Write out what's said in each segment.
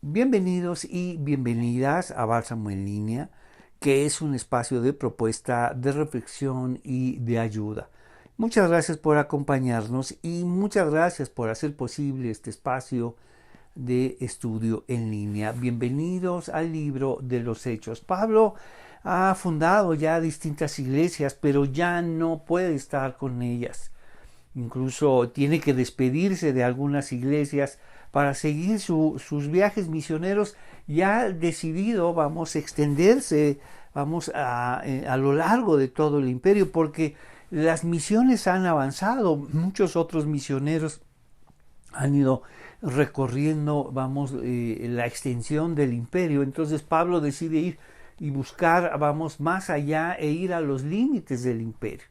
Bienvenidos y bienvenidas a Bálsamo en Línea, que es un espacio de propuesta, de reflexión y de ayuda. Muchas gracias por acompañarnos y muchas gracias por hacer posible este espacio de estudio en línea. Bienvenidos al libro de los Hechos. Pablo ha fundado ya distintas iglesias, pero ya no puede estar con ellas. Incluso tiene que despedirse de algunas iglesias para seguir sus viajes misioneros. Ya ha decidido, extenderse, a lo largo de todo el imperio, porque las misiones han avanzado. Muchos otros misioneros han ido recorriendo, la extensión del imperio. Entonces Pablo decide ir y buscar, más allá e ir a los límites del imperio.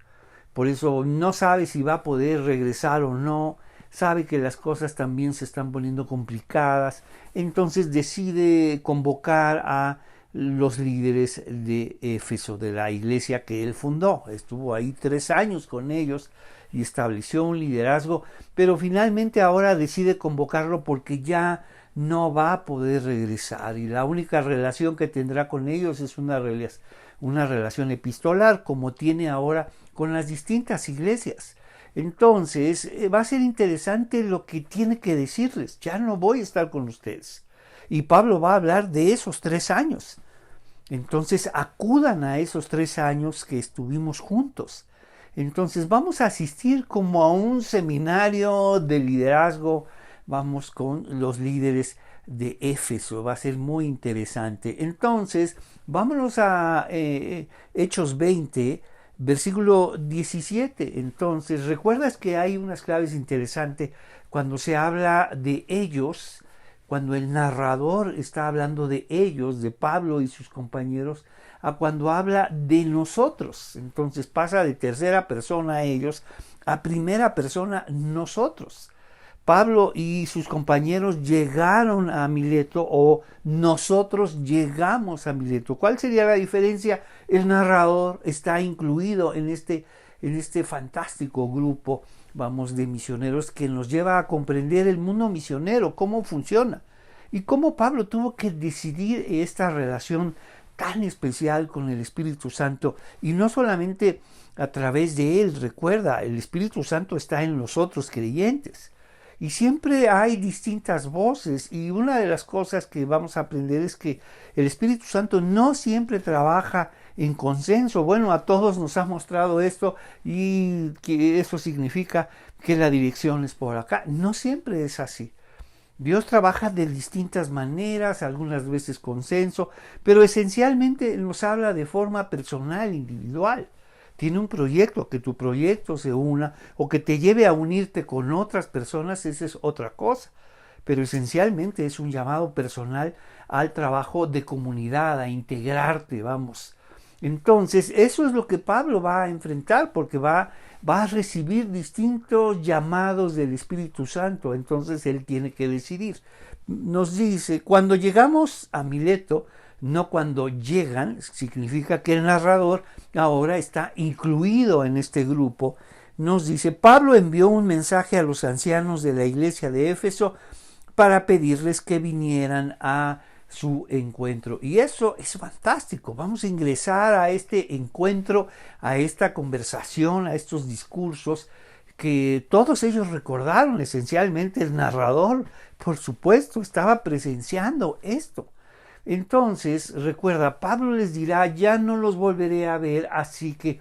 Por eso no sabe si va a poder regresar o no, sabe que las cosas también se están poniendo complicadas, entonces decide convocar a los líderes de Éfeso, de la iglesia que él fundó. Estuvo ahí 3 años con ellos y estableció un liderazgo, pero finalmente ahora decide convocarlo porque ya no va a poder regresar y la única relación que tendrá con ellos es una relación epistolar, como tiene ahora con las distintas iglesias. Entonces va a ser interesante lo que tiene que decirles. Ya no voy a estar con ustedes. Y Pablo va a hablar de esos 3 años. Entonces acudan a esos 3 años que estuvimos juntos. Entonces vamos a asistir como a un seminario de liderazgo. Vamos con los líderes de Éfeso. Va a ser muy interesante. Entonces vámonos a Hechos 20, versículo 17. Entonces, ¿recuerdas que hay unas claves interesantes cuando se habla de ellos? Cuando el narrador está hablando de ellos, de Pablo y sus compañeros, a cuando habla de nosotros. Entonces pasa de tercera persona ellos a primera persona nosotros. Pablo y sus compañeros llegaron a Mileto o nosotros llegamos a Mileto. ¿Cuál sería la diferencia? El narrador está incluido en este fantástico grupo, de misioneros que nos lleva a comprender el mundo misionero, cómo funciona y cómo Pablo tuvo que decidir esta relación tan especial con el Espíritu Santo y no solamente a través de él. Recuerda, el Espíritu Santo está en los otros creyentes. Y siempre hay distintas voces y una de las cosas que vamos a aprender es que el Espíritu Santo no siempre trabaja en consenso. Bueno, a todos nos ha mostrado esto y que eso significa que la dirección es por acá. No siempre es así. Dios trabaja de distintas maneras, algunas veces consenso, pero esencialmente nos habla de forma personal, individual. Tiene un proyecto, que tu proyecto se una o que te lleve a unirte con otras personas, esa es otra cosa. Pero esencialmente es un llamado personal al trabajo de comunidad, a integrarte, Entonces, eso es lo que Pablo va a enfrentar, porque va a recibir distintos llamados del Espíritu Santo. Entonces, él tiene que decidir. Nos dice, cuando llegamos a Mileto, no cuando llegan, significa que el narrador ahora está incluido en este grupo. Nos dice, Pablo envió un mensaje a los ancianos de la iglesia de Éfeso para pedirles que vinieran a su encuentro. Y eso es fantástico. Vamos a ingresar a este encuentro, a esta conversación, a estos discursos que todos ellos recordaron. Esencialmente el narrador, por supuesto, estaba presenciando esto. Entonces, recuerda, Pablo les dirá, ya no los volveré a ver, así que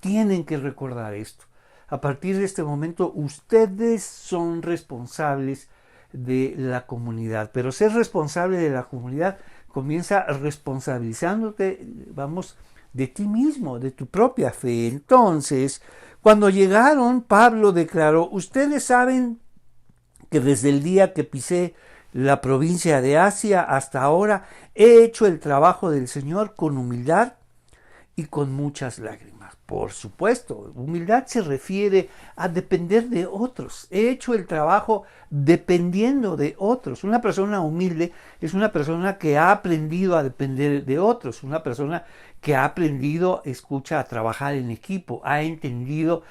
tienen que recordar esto. A partir de este momento, ustedes son responsables de la comunidad, pero ser responsable de la comunidad comienza responsabilizándote, de ti mismo, de tu propia fe. Entonces, cuando llegaron, Pablo declaró, ustedes saben que desde el día que pisé la provincia de Asia hasta ahora he hecho el trabajo del Señor con humildad y con muchas lágrimas. Por supuesto, humildad se refiere a depender de otros. He hecho el trabajo dependiendo de otros. Una persona humilde es una persona que ha aprendido a depender de otros, una persona que ha aprendido, a trabajar en equipo, ha entendido,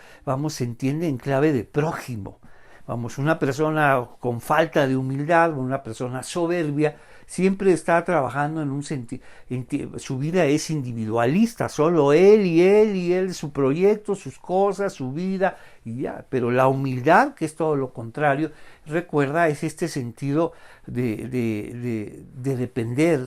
se entiende en clave de prójimo. Vamos, una persona con falta de humildad, una persona soberbia, siempre está trabajando en un sentido, su vida es individualista, solo él y él y él, su proyecto, sus cosas, su vida y ya. Pero la humildad, que es todo lo contrario, recuerda, es este sentido de depender,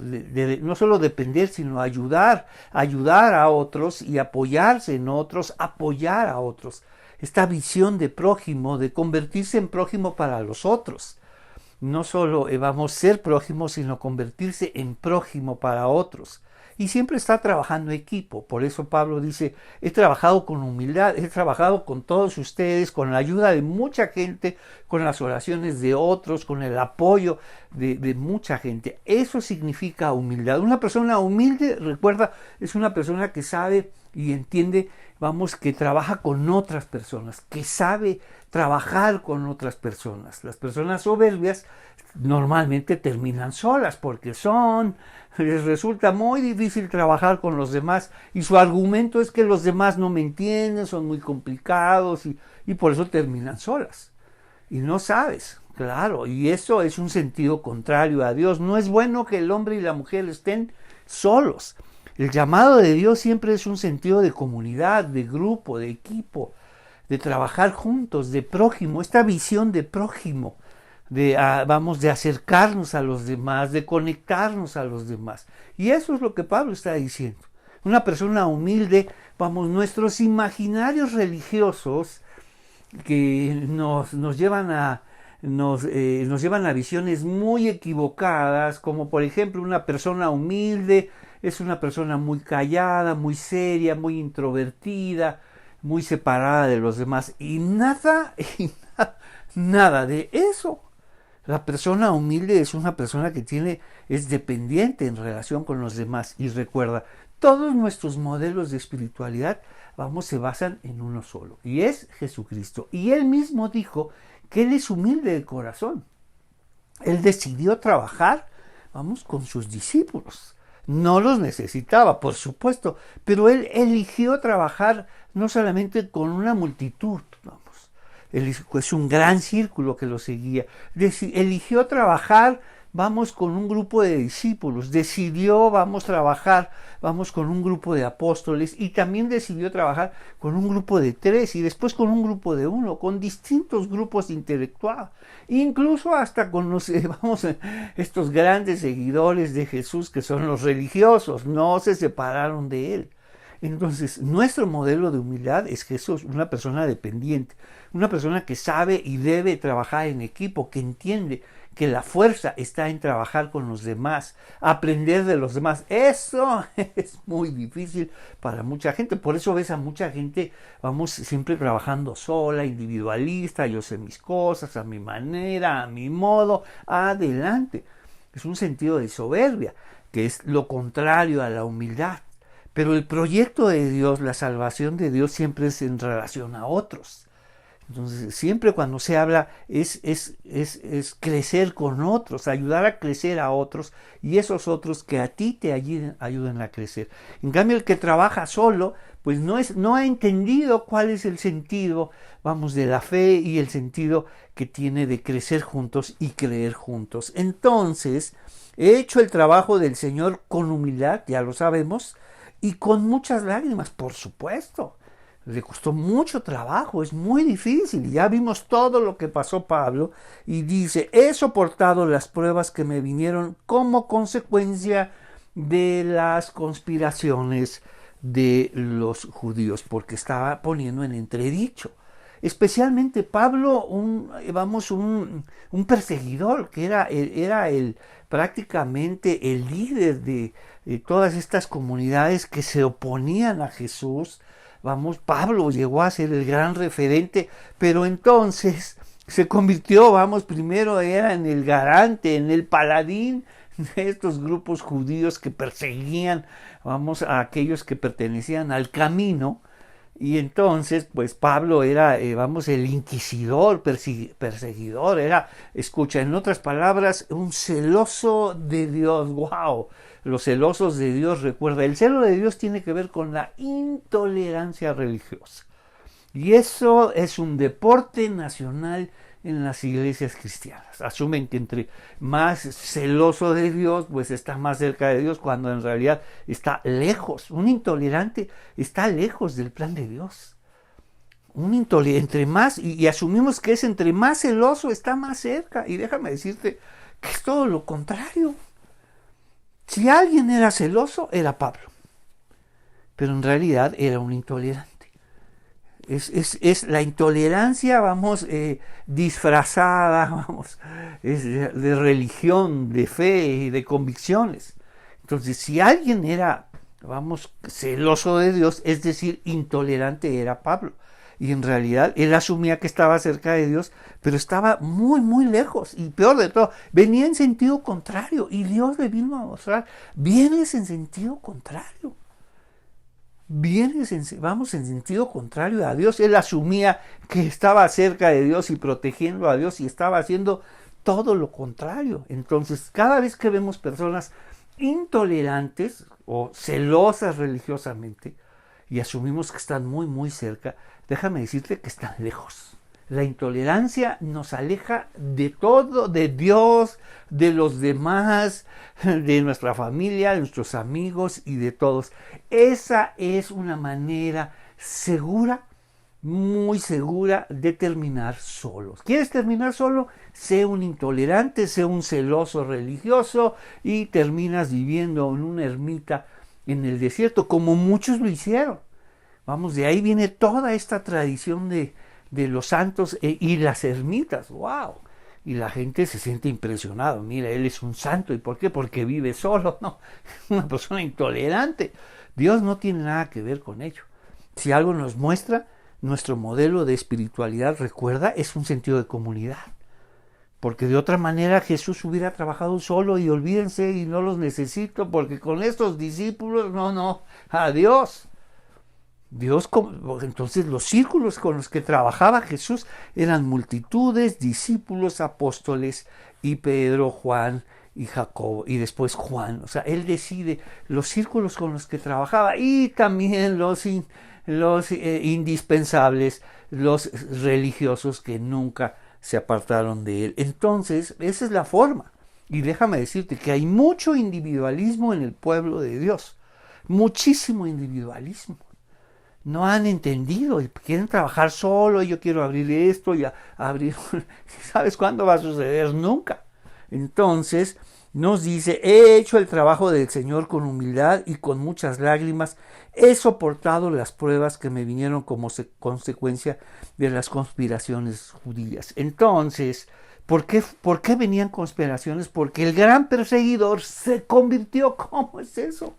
no solo depender, sino ayudar a otros y apoyarse en otros, apoyar a otros. Esta visión de prójimo, de convertirse en prójimo para los otros. No solo vamos a ser prójimos, sino convertirse en prójimo para otros. Y siempre está trabajando equipo. Por eso Pablo dice, he trabajado con humildad, he trabajado con todos ustedes, con la ayuda de mucha gente, con las oraciones de otros, con el apoyo de mucha gente. Eso significa humildad. Una persona humilde, recuerda, es una persona que sabe y entiende, vamos, que trabaja con otras personas, que sabe trabajar con otras personas. Las personas soberbias normalmente terminan solas porque les resulta muy difícil trabajar con los demás y su argumento es que los demás no me entienden, son muy complicados y por eso terminan solas. Y no sabes, claro, y eso es un sentido contrario a Dios. No es bueno que el hombre y la mujer estén solos. El llamado de Dios siempre es un sentido de comunidad, de grupo, de equipo, de trabajar juntos, de prójimo, esta visión de prójimo, de acercarnos a los demás, de conectarnos a los demás. Y eso es lo que Pablo está diciendo. Una persona humilde, nuestros imaginarios religiosos que nos llevan a visiones muy equivocadas, como por ejemplo una persona humilde es una persona muy callada, muy seria, muy introvertida, muy separada de los demás y nada de eso. La persona humilde es una persona que es dependiente en relación con los demás. Y recuerda, todos nuestros modelos de espiritualidad, se basan en uno solo. Y es Jesucristo. Y Él mismo dijo que Él es humilde de corazón. Él decidió trabajar, con sus discípulos. No los necesitaba, por supuesto, pero Él eligió trabajar no solamente con una multitud, es un gran círculo que lo seguía. Eligió trabajar, con un grupo de discípulos. Decidió, trabajar, con un grupo de apóstoles. Y también decidió trabajar con un grupo de 3 y después con un grupo de 1, con distintos grupos intelectuales. Incluso hasta con estos grandes seguidores de Jesús que son los religiosos. No se separaron de Él. Entonces, nuestro modelo de humildad es Jesús, una persona dependiente, una persona que sabe y debe trabajar en equipo, que entiende que la fuerza está en trabajar con los demás, aprender de los demás. Eso es muy difícil para mucha gente, por eso ves a mucha gente, siempre trabajando sola, individualista, yo sé mis cosas, a mi manera, a mi modo, adelante. Es un sentido de soberbia, que es lo contrario a la humildad. Pero el proyecto de Dios, la salvación de Dios siempre es en relación a otros. Entonces, siempre cuando se habla es crecer con otros, ayudar a crecer a otros y esos otros que a ti te ayuden a crecer. En cambio, el que trabaja solo, pues no ha entendido cuál es el sentido, de la fe y el sentido que tiene de crecer juntos y creer juntos. Entonces, he hecho el trabajo del Señor con humildad, ya lo sabemos, y con muchas lágrimas, por supuesto. Le costó mucho trabajo, es muy difícil. Ya vimos todo lo que pasó Pablo y dice, he soportado las pruebas que me vinieron como consecuencia de las conspiraciones de los judíos, porque estaba poniendo en entredicho. Especialmente Pablo, un perseguidor, que era prácticamente el líder de todas estas comunidades que se oponían a Jesús. Pablo llegó a ser el gran referente, pero entonces se convirtió, primero era en el garante, en el paladín de estos grupos judíos que perseguían, a aquellos que pertenecían al camino. Y entonces, pues Pablo era, el inquisidor, perseguidor, escucha, en otras palabras, un celoso de Dios. ¡Wow! Los celosos de Dios, recuerda, el celo de Dios tiene que ver con la intolerancia religiosa. Y eso es un deporte nacional en las iglesias cristianas. Asumen que entre más celoso de Dios, pues está más cerca de Dios, cuando en realidad está lejos. Un intolerante está lejos del plan de Dios. Un intolerante, entre más, y asumimos que es entre más celoso, está más cerca. Y déjame decirte que es todo lo contrario. Si alguien era celoso, era Pablo. Pero en realidad era un intolerante. Es la intolerancia, disfrazada, es de religión, de fe y de convicciones. Entonces, si alguien era, celoso de Dios, es decir, intolerante, era Pablo. Y en realidad él asumía que estaba cerca de Dios, pero estaba muy, muy lejos. Y peor de todo, venía en sentido contrario. Y Dios le vino a mostrar, vienes en sentido contrario. Vamos en sentido contrario a Dios. Él asumía que estaba cerca de Dios y protegiendo a Dios y estaba haciendo todo lo contrario. Entonces, cada vez que vemos personas intolerantes o celosas religiosamente y asumimos que están muy, muy cerca, déjame decirte que están lejos. La intolerancia nos aleja de todo, de Dios, de los demás, de nuestra familia, de nuestros amigos y de todos. Esa es una manera segura, muy segura de terminar solos. ¿Quieres terminar solo? Sé un intolerante, sé un celoso religioso y terminas viviendo en una ermita en el desierto, como muchos lo hicieron. De ahí viene toda esta tradición de los santos y las ermitas. ¡Wow! Y la gente se siente impresionada. Mira, él es un santo. ¿Y por qué? Porque vive solo. No, una persona intolerante. Dios no tiene nada que ver con ello. Si algo nos muestra, nuestro modelo de espiritualidad, recuerda, es un sentido de comunidad. Porque de otra manera Jesús hubiera trabajado solo y olvídense y no los necesito porque con estos discípulos, no, adiós. Entonces los círculos con los que trabajaba Jesús eran multitudes, discípulos, apóstoles y Pedro, Juan y Jacobo y después Juan. O sea, él decide los círculos con los que trabajaba y también los indispensables, los religiosos que nunca se apartaron de él. Entonces, esa es la forma. Y déjame decirte que hay mucho individualismo en el pueblo de Dios. Muchísimo individualismo. No han entendido y quieren trabajar solo. Yo quiero abrir esto y abrir. ¿Sabes cuándo va a suceder? Nunca. Entonces nos dice: he hecho el trabajo del Señor con humildad y con muchas lágrimas. He soportado las pruebas que me vinieron como consecuencia de las conspiraciones judías. Entonces, ¿por qué venían conspiraciones? Porque el gran perseguidor se convirtió. ¿Cómo es eso?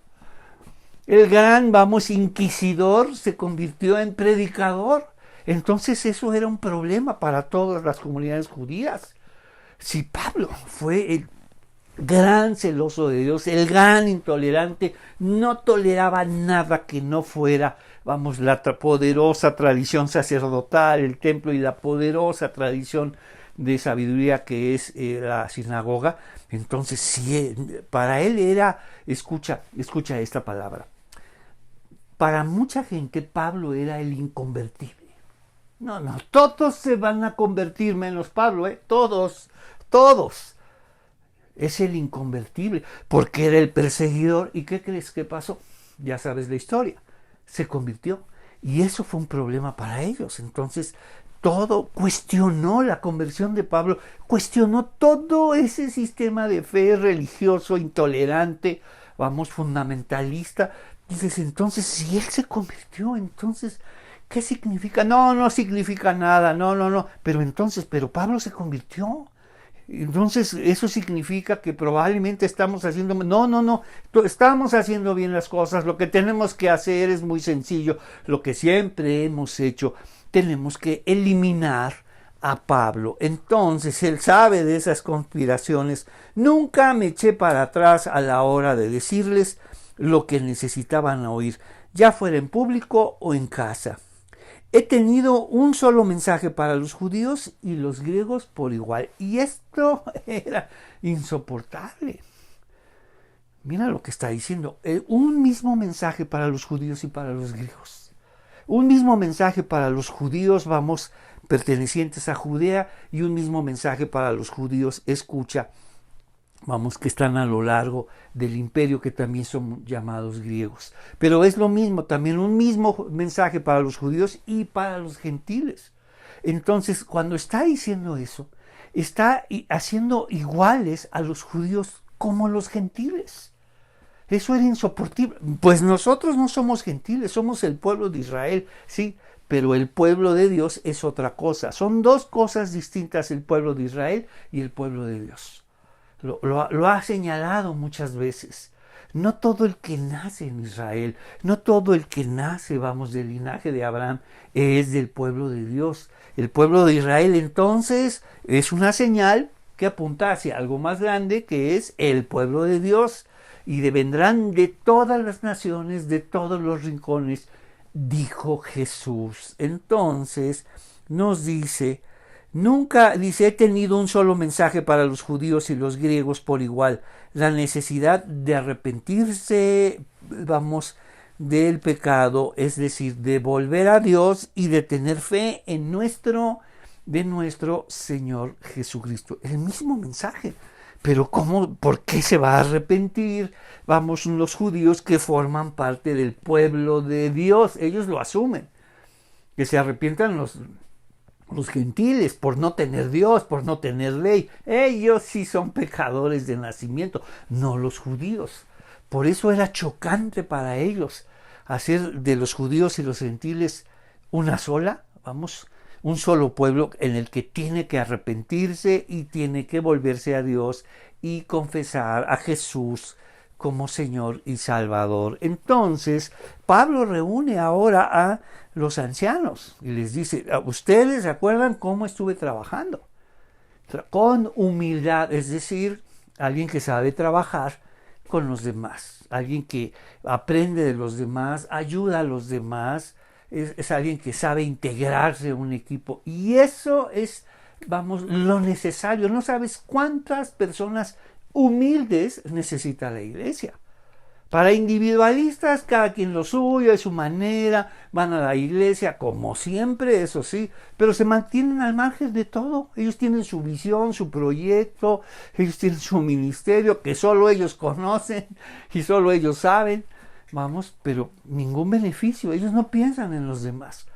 El gran, inquisidor se convirtió en predicador. Entonces eso era un problema para todas las comunidades judías. Si Pablo fue el gran celoso de Dios, el gran intolerante, no toleraba nada que no fuera, la poderosa tradición sacerdotal, el templo y la poderosa tradición de sabiduría que es la sinagoga. Entonces, sí, para él era, escucha esta palabra. Para mucha gente Pablo era el inconvertible. No, todos se van a convertir menos Pablo, todos. Es el inconvertible, porque era el perseguidor. ¿Y qué crees que pasó? Ya sabes la historia. Se convirtió. Y eso fue un problema para ellos. Entonces, cuestionó la conversión de Pablo, cuestionó todo ese sistema de fe religioso, intolerante, fundamentalista. Dices, entonces, si él se convirtió, entonces, ¿qué significa? No significa nada, no. Pero Pablo se convirtió. Entonces, eso significa que probablemente estamos haciendo... No, estamos haciendo bien las cosas. Lo que tenemos que hacer es muy sencillo. Lo que siempre hemos hecho, tenemos que eliminar a Pablo. Entonces, él sabe de esas conspiraciones. Nunca me eché para atrás a la hora de decirles lo que necesitaban oír, ya fuera en público o en casa. He tenido un solo mensaje para los judíos y los griegos por igual. Y esto era insoportable. Mira lo que está diciendo. Un mismo mensaje para los judíos y para los griegos. Un mismo mensaje para los judíos, pertenecientes a Judea y un mismo mensaje para los judíos. Escucha, vamos, que están a lo largo del imperio, que también son llamados griegos. Pero es lo mismo, también un mismo mensaje para los judíos y para los gentiles. Entonces, cuando está diciendo eso, está haciendo iguales a los judíos como los gentiles. Eso era insoportable. Pues nosotros no somos gentiles, somos el pueblo de Israel, sí, pero el pueblo de Dios es otra cosa. Son dos cosas distintas, el pueblo de Israel y el pueblo de Dios. Lo ha señalado muchas veces. No todo el que nace en Israel, no todo el que nace, vamos, del linaje de Abraham, es del pueblo de Dios. El pueblo de Israel, entonces, es una señal que apunta hacia algo más grande, que es el pueblo de Dios. Y vendrán de todas las naciones, de todos los rincones, dijo Jesús. Entonces, nos dice, nunca, dice, he tenido un solo mensaje para los judíos y los griegos por igual. La necesidad de arrepentirse, vamos, del pecado, es decir, de volver a Dios y de tener fe en de nuestro Señor Jesucristo. El mismo mensaje. Pero ¿cómo? ¿Por qué se va a arrepentir? Vamos, los judíos que forman parte del pueblo de Dios, ellos lo asumen. Que se arrepientan los gentiles por no tener Dios, por no tener ley. Ellos sí son pecadores de nacimiento, no los judíos. Por eso era chocante para ellos hacer de los judíos y los gentiles una sola, vamos, un solo pueblo en el que tiene que arrepentirse y tiene que volverse a Dios y confesar a Jesús como Señor y Salvador. Entonces, Pablo reúne ahora a los ancianos y les dice, ¿ustedes se acuerdan cómo estuve trabajando? Con humildad, es decir, alguien que sabe trabajar con los demás, alguien que aprende de los demás, ayuda a los demás, es alguien que sabe integrarse en un equipo. Y eso es, vamos, lo necesario. No sabes cuántas personas humildes necesita la iglesia. Para individualistas, cada quien lo suyo, de su manera, van a la iglesia como siempre, eso sí, pero se mantienen al margen de todo. Ellos tienen su visión, su proyecto, ellos tienen su ministerio que solo ellos conocen y solo ellos saben. Vamos, pero ningún beneficio. Ellos no piensan en los demás.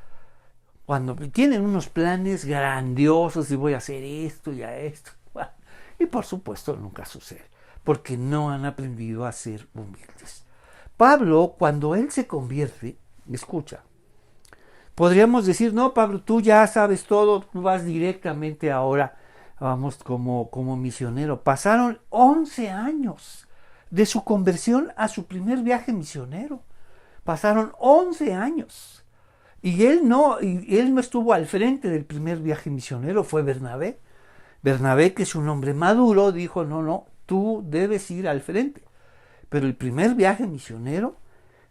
Cuando tienen unos planes grandiosos y voy a hacer esto y a esto. Bueno, y por supuesto nunca sucede, porque no han aprendido a ser humildes. Pablo, cuando él se convierte, escucha, podríamos decir, no, Pablo, tú ya sabes todo, tú vas directamente ahora, vamos, como misionero. Pasaron 11 años de su conversión a su primer viaje misionero. Pasaron 11 años. Y él no estuvo al frente del primer viaje misionero, fue Bernabé. Bernabé, que es un hombre maduro, dijo, no, tú debes ir al frente. Pero el primer viaje misionero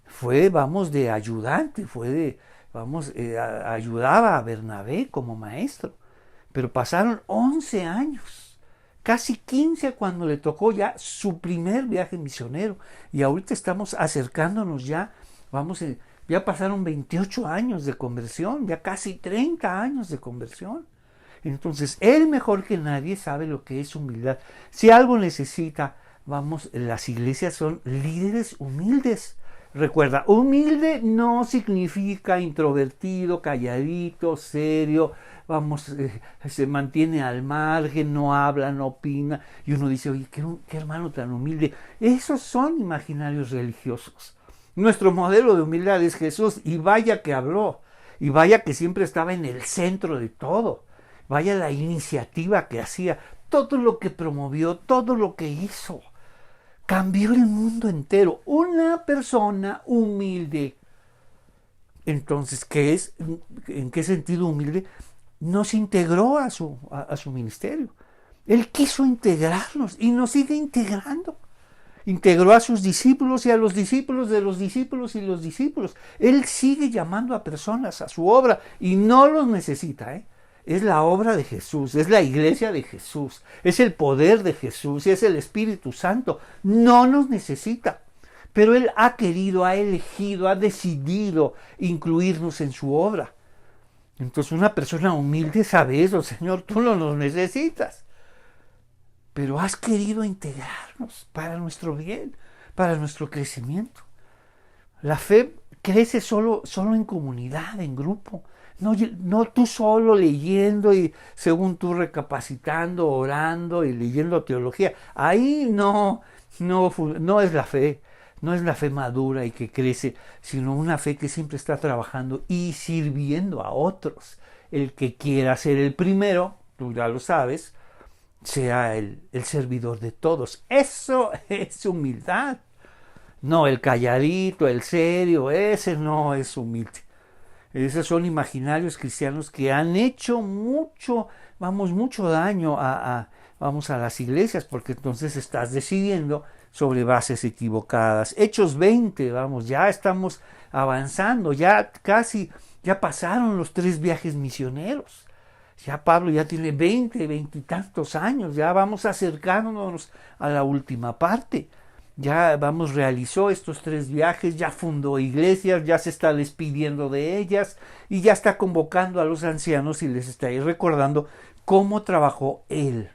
fue, vamos, de ayudante, ayudaba a Bernabé como maestro. Pero pasaron 11 años. Casi 15 cuando le tocó ya su primer viaje misionero. Y ahorita estamos acercándonos ya, ya pasaron 28 años de conversión, ya casi 30 años de conversión. Entonces, él mejor que nadie sabe lo que es humildad. Si algo necesita, las iglesias son líderes humildes. Recuerda, humilde no significa introvertido, calladito, serio, se mantiene al margen, no habla, no opina, y uno dice, oye, qué hermano tan humilde. Esos son imaginarios religiosos. Nuestro modelo de humildad es Jesús, y vaya que habló, y vaya que siempre estaba en el centro de todo, vaya la iniciativa que hacía, todo lo que promovió, todo lo que hizo. Cambió el mundo entero. Una persona humilde. Entonces, ¿en qué sentido humilde? Nos integró a su ministerio. Él quiso integrarnos y nos sigue integrando. Integró a sus discípulos y a los discípulos de los discípulos y los discípulos. Él sigue llamando a personas a su obra y no los necesita, Es la obra de Jesús, es la iglesia de Jesús, es el poder de Jesús, es el Espíritu Santo. No nos necesita, pero Él ha querido, ha elegido, ha decidido incluirnos en su obra. Entonces una persona humilde sabe eso, Señor, tú no nos necesitas, pero has querido integrarnos para nuestro bien, para nuestro crecimiento. La fe crece solo en comunidad, en grupo. No tú solo leyendo y según tú recapacitando, orando y leyendo teología. Ahí no es la fe. No es la fe madura y que crece, sino una fe que siempre está trabajando y sirviendo a otros. El que quiera ser el primero, tú ya lo sabes, sea el servidor de todos. Eso es humildad. No, el calladito, el serio, ese no es humilde. Esos son imaginarios cristianos que han hecho mucho daño vamos a las iglesias, porque entonces estás decidiendo sobre bases equivocadas. Hechos 20, vamos, ya estamos avanzando, ya pasaron los 3 viajes misioneros. Ya Pablo ya tiene 20 y tantos años, ya vamos acercándonos a la última parte. Ya realizó estos 3 viajes, ya fundó iglesias, ya se está despidiendo de ellas y ya está convocando a los ancianos y les está recordando cómo trabajó él,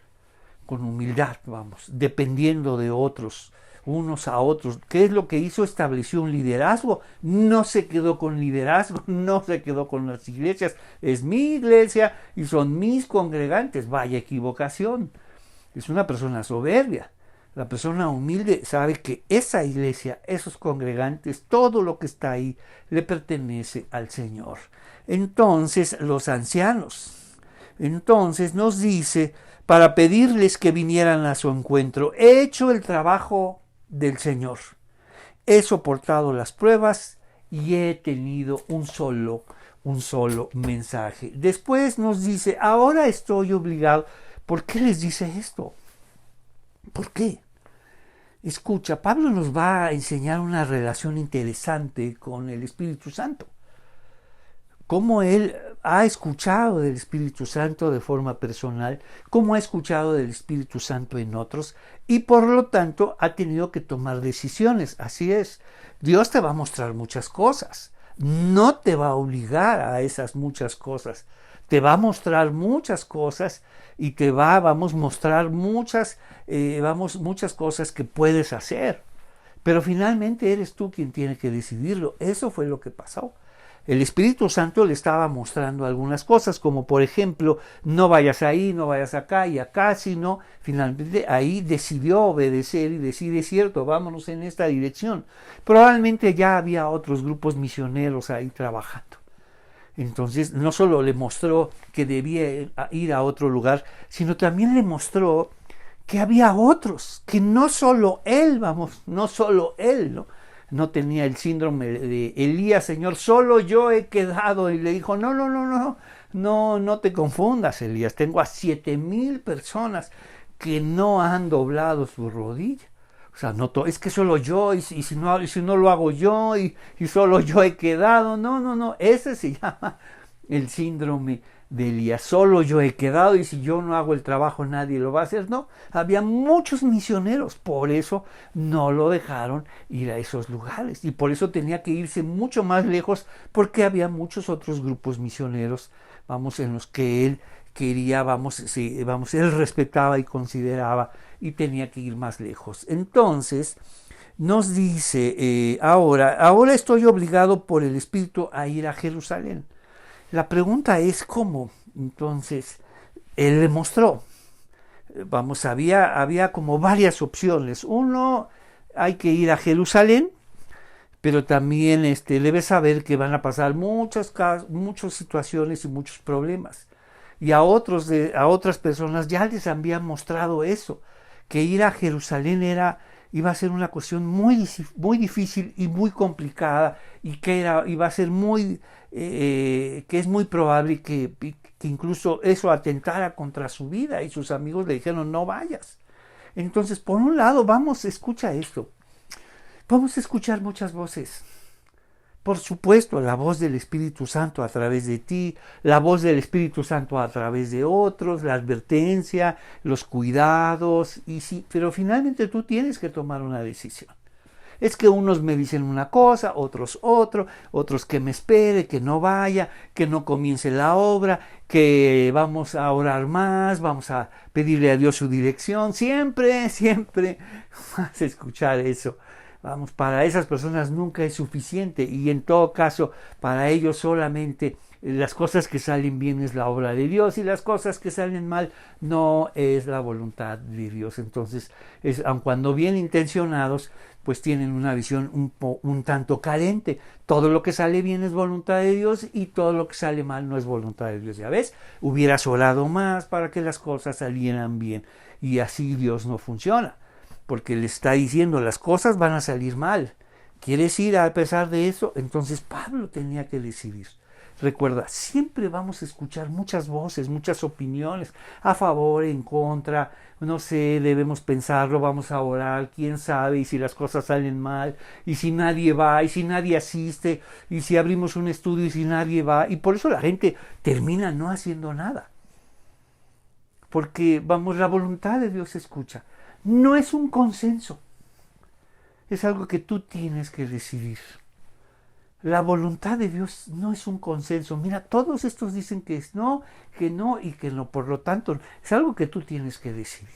con humildad, dependiendo de otros, unos a otros. ¿Qué es lo que hizo? Estableció un liderazgo, no se quedó con liderazgo, no se quedó con las iglesias, es mi iglesia y son mis congregantes, vaya equivocación, es una persona soberbia. La persona humilde sabe que esa iglesia, esos congregantes, todo lo que está ahí, le pertenece al Señor. Entonces, los ancianos, nos dice, para pedirles que vinieran a su encuentro, he hecho el trabajo del Señor, he soportado las pruebas y he tenido un solo mensaje. Después nos dice, ahora estoy obligado. ¿Por qué les dice esto? ¿Por qué? Escucha, Pablo nos va a enseñar una relación interesante con el Espíritu Santo. Cómo él ha escuchado del Espíritu Santo de forma personal, cómo ha escuchado del Espíritu Santo en otros y por lo tanto ha tenido que tomar decisiones. Así es, Dios te va a mostrar muchas cosas, no te va a obligar a esas muchas cosas, te va a mostrar muchas cosas y te va a mostrar muchas cosas que puedes hacer. Pero finalmente eres tú quien tiene que decidirlo. Eso fue lo que pasó. El Espíritu Santo le estaba mostrando algunas cosas, como por ejemplo, no vayas ahí, no vayas acá y acá, sino finalmente ahí decidió obedecer y decir, es cierto, vámonos en esta dirección. Probablemente ya había otros grupos misioneros ahí trabajando. Entonces no solo le mostró que debía ir a otro lugar, sino también le mostró que había otros, que no solo él, no tenía el síndrome de Elías, Señor, solo yo he quedado. Y le dijo, no te confundas, Elías, tengo a 7,000 personas que no han doblado su rodilla. O sea, es que solo yo, y si no lo hago yo, y solo yo he quedado. No, ese se llama el síndrome de Elías. Solo yo he quedado y si yo no hago el trabajo nadie lo va a hacer. No, había muchos misioneros, por eso no lo dejaron ir a esos lugares. Y por eso tenía que irse mucho más lejos, porque había muchos otros grupos misioneros, en los que él quería, él respetaba y consideraba y tenía que ir más lejos. Entonces nos dice, ahora estoy obligado por el Espíritu a ir a Jerusalén. La pregunta es cómo. Entonces él le mostró, había como varias opciones. Uno, hay que ir a Jerusalén, pero también debes saber que van a pasar muchas situaciones y muchos problemas. Y a otras personas ya les habían mostrado eso, que ir a Jerusalén iba a ser una cuestión muy difícil y muy complicada, y que iba a ser que es muy probable que incluso eso atentara contra su vida, y sus amigos le dijeron, no vayas. Entonces, por un lado, escucha esto, vamos a escuchar muchas voces. Por supuesto, la voz del Espíritu Santo a través de ti, la voz del Espíritu Santo a través de otros, la advertencia, los cuidados, pero finalmente tú tienes que tomar una decisión. Es que unos me dicen una cosa, otros otros que me espere, que no vaya, que no comience la obra, que vamos a orar más, vamos a pedirle a Dios su dirección. Siempre, siempre vas a escuchar eso. Vamos, para esas personas nunca es suficiente y en todo caso, para ellos solamente las cosas que salen bien es la obra de Dios y las cosas que salen mal no es la voluntad de Dios. Entonces, aun cuando bien intencionados, pues tienen una visión un tanto carente. Todo lo que sale bien es voluntad de Dios y todo lo que sale mal no es voluntad de Dios. Ya ves, hubieras orado más para que las cosas salieran bien y así Dios no funciona, porque le está diciendo las cosas van a salir mal. ¿Quieres ir a pesar de eso? Entonces Pablo tenía que decidir. Recuerda, siempre vamos a escuchar muchas voces, muchas opiniones, a favor, en contra, no sé, debemos pensarlo, vamos a orar, quién sabe, y si las cosas salen mal, y si nadie va, y si nadie asiste, y si abrimos un estudio y si nadie va, y por eso la gente termina no haciendo nada. Porque, vamos, la voluntad de Dios se escucha. No es un consenso, es algo que tú tienes que decidir. La voluntad de Dios no es un consenso. Mira, todos estos dicen que es no, y que no. Por lo tanto, es algo que tú tienes que decidir.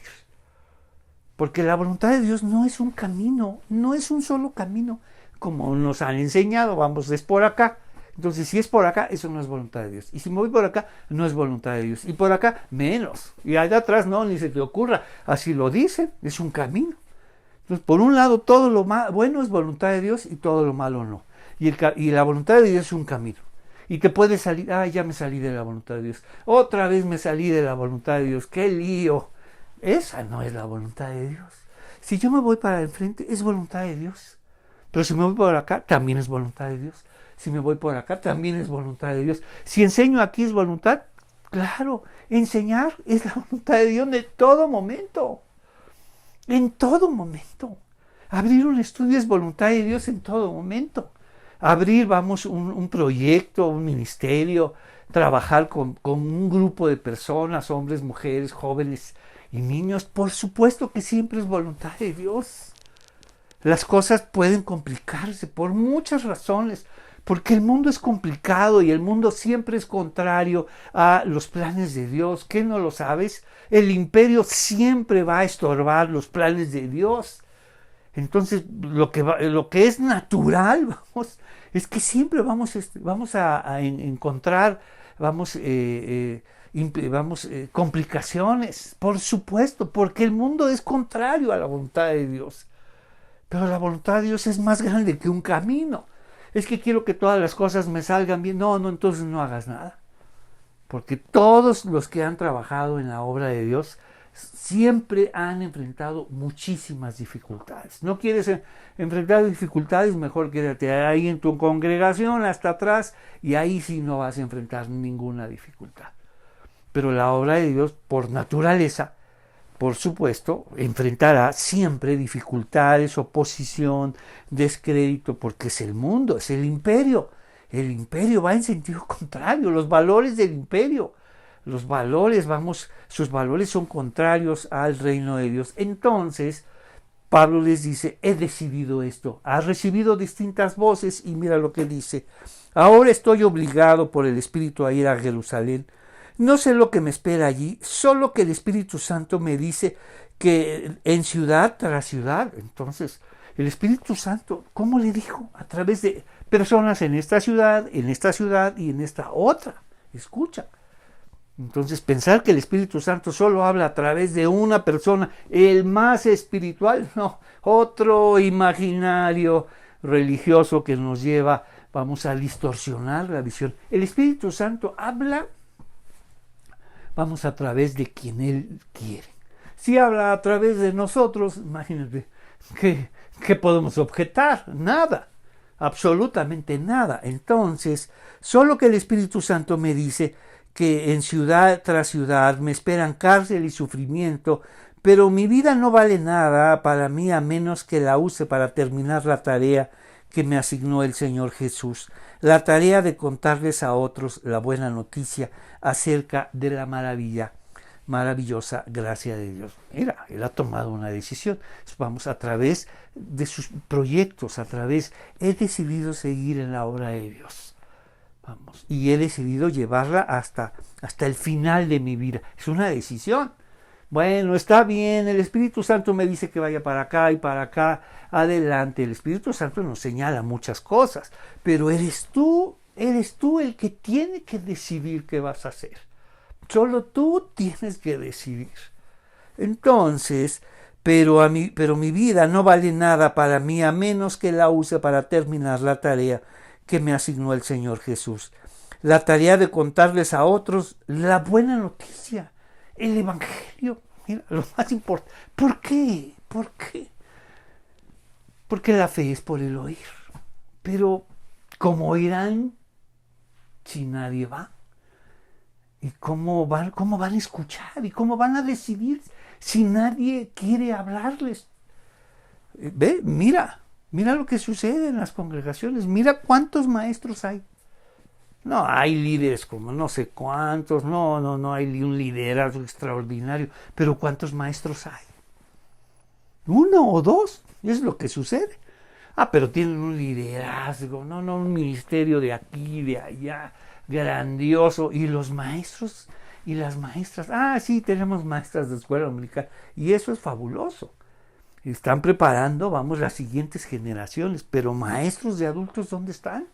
Porque la voluntad de Dios no es un camino, no es un solo camino, como nos han enseñado. Vamos, es por acá. Entonces, si es por acá, eso no es voluntad de Dios. Y si me voy por acá, no es voluntad de Dios. Y por acá, menos. Y allá atrás, no, ni se te ocurra. Así lo dicen, es un camino. Entonces, por un lado, todo lo bueno es voluntad de Dios y todo lo malo no. Y la voluntad de Dios es un camino. Y te puedes salir, ya me salí de la voluntad de Dios. Otra vez me salí de la voluntad de Dios. ¡Qué lío! Esa no es la voluntad de Dios. Si yo me voy para el frente, es voluntad de Dios. Pero si me voy por acá, también es voluntad de Dios. Si me voy por acá, también es voluntad de Dios. Si enseño aquí es voluntad, claro, enseñar es la voluntad de Dios de todo momento. En todo momento. Abrir un estudio es voluntad de Dios en todo momento. Abrir, vamos, un proyecto, un ministerio, trabajar con un grupo de personas, hombres, mujeres, jóvenes y niños, por supuesto que siempre es voluntad de Dios. Las cosas pueden complicarse por muchas razones, porque el mundo es complicado y el mundo siempre es contrario a los planes de Dios. ¿Qué no lo sabes? El imperio siempre va a estorbar los planes de Dios. Entonces, lo que es natural, vamos, es que siempre vamos a encontrar, complicaciones, por supuesto, porque el mundo es contrario a la voluntad de Dios. Pero la voluntad de Dios es más grande que un camino. Es que quiero que todas las cosas me salgan bien. No, entonces no hagas nada. Porque todos los que han trabajado en la obra de Dios siempre han enfrentado muchísimas dificultades. ¿No quieres enfrentar dificultades? Mejor quédate ahí en tu congregación hasta atrás y ahí sí no vas a enfrentar ninguna dificultad. Pero la obra de Dios, por naturaleza, por supuesto, enfrentará siempre dificultades, oposición, descrédito, porque es el mundo, es el imperio. El imperio va en sentido contrario, los valores del imperio. Los valores, sus valores son contrarios al reino de Dios. Entonces, Pablo les dice, he decidido esto. Ha recibido distintas voces y mira lo que dice. Ahora estoy obligado por el Espíritu a ir a Jerusalén. No sé lo que me espera allí, solo que el Espíritu Santo me dice que en ciudad tras ciudad. Entonces, el Espíritu Santo, ¿cómo le dijo? A través de personas en esta ciudad y en esta otra. Escucha. Entonces, pensar que el Espíritu Santo solo habla a través de una persona, el más espiritual, no, otro imaginario religioso que nos lleva, vamos a distorsionar la visión. El Espíritu Santo habla, vamos, a través de quien Él quiere. Si habla a través de nosotros, imagínate, ¿qué podemos objetar? Nada, absolutamente nada. Entonces, solo que el Espíritu Santo me dice que en ciudad tras ciudad me esperan cárcel y sufrimiento, pero mi vida no vale nada para mí a menos que la use para terminar la tarea que me asignó el Señor Jesús, la tarea de contarles a otros la buena noticia acerca de la maravilla maravillosa gracia de Dios. Mira, él ha tomado una decisión. Vamos, a través de sus proyectos, he decidido seguir en la obra de Dios. Vamos, y he decidido llevarla hasta el final de mi vida. Es una decisión. Bueno, está bien, el Espíritu Santo me dice que vaya para acá y para acá, adelante. El Espíritu Santo nos señala muchas cosas, pero eres tú el que tiene que decidir qué vas a hacer. Solo tú tienes que decidir. Entonces, pero mi vida no vale nada para mí a menos que la use para terminar la tarea que me asignó el Señor Jesús. La tarea de contarles a otros la buena noticia, el Evangelio. Mira, lo más importante. ¿Por qué? Porque la fe es por el oír. Pero, ¿cómo oirán si nadie va? ¿Y cómo van a escuchar? ¿Y cómo van a decidir si nadie quiere hablarles? Ve, mira lo que sucede en las congregaciones. Mira cuántos maestros hay. No, hay líderes como no sé cuántos. No hay un liderazgo extraordinario. Pero ¿cuántos maestros hay? ¿Uno o dos? Es lo que sucede. Pero tienen un liderazgo, un ministerio de aquí, de allá, grandioso. Y los maestros y las maestras, sí, tenemos maestras de escuela dominical. Y eso es fabuloso. Están preparando, las siguientes generaciones. Pero maestros de adultos, ¿dónde están?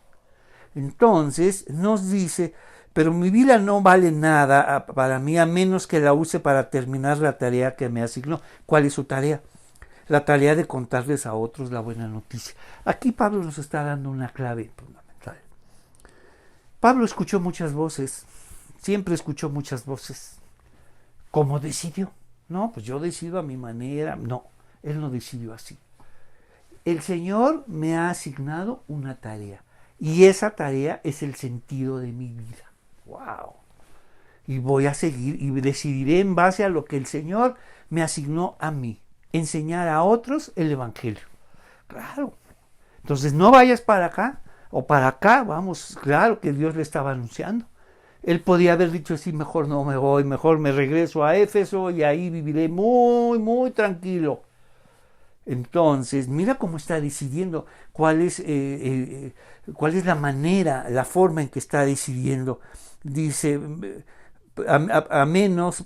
Entonces nos dice, pero mi vida no vale nada para mí a menos que la use para terminar la tarea que me asignó. ¿Cuál es su tarea? La tarea de contarles a otros la buena noticia. Aquí Pablo nos está dando una clave fundamental. Pablo escuchó muchas voces, siempre escuchó muchas voces. ¿Cómo decidió? No, pues yo decido a mi manera. No, él no decidió así. El Señor me ha asignado una tarea. Y esa tarea es el sentido de mi vida. ¡Wow! Y voy a seguir y decidiré en base a lo que el Señor me asignó a mí. Enseñar a otros el Evangelio. Claro. Entonces no vayas para acá o para acá. Claro que Dios le estaba anunciando. Él podía haber dicho así, mejor no me voy, mejor me regreso a Éfeso y ahí viviré muy, muy tranquilo. Entonces, mira cómo está decidiendo, cuál es la manera, la forma en que está decidiendo. Dice, a menos